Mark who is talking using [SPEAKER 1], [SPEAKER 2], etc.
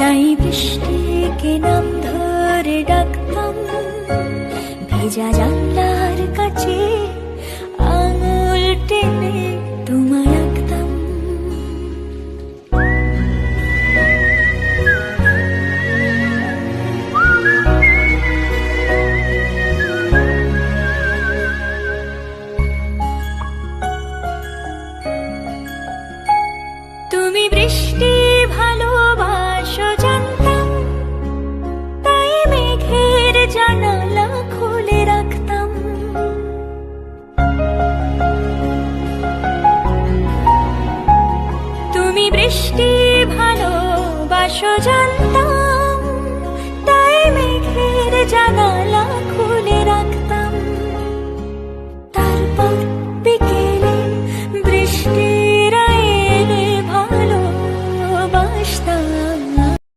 [SPEAKER 1] তাই বৃষ্টিকে নাম ধরে ডাকতাম, ভেজা জানলার কাছে আঙুল টেনে তোমায় আঁকতাম। তুমি বৃষ্টি ভালোবাসো জানতাম, তাই মেঘের জানালা খুলে রাখতাম। তুমি বৃষ্টি ভালোবাসো জানতাম,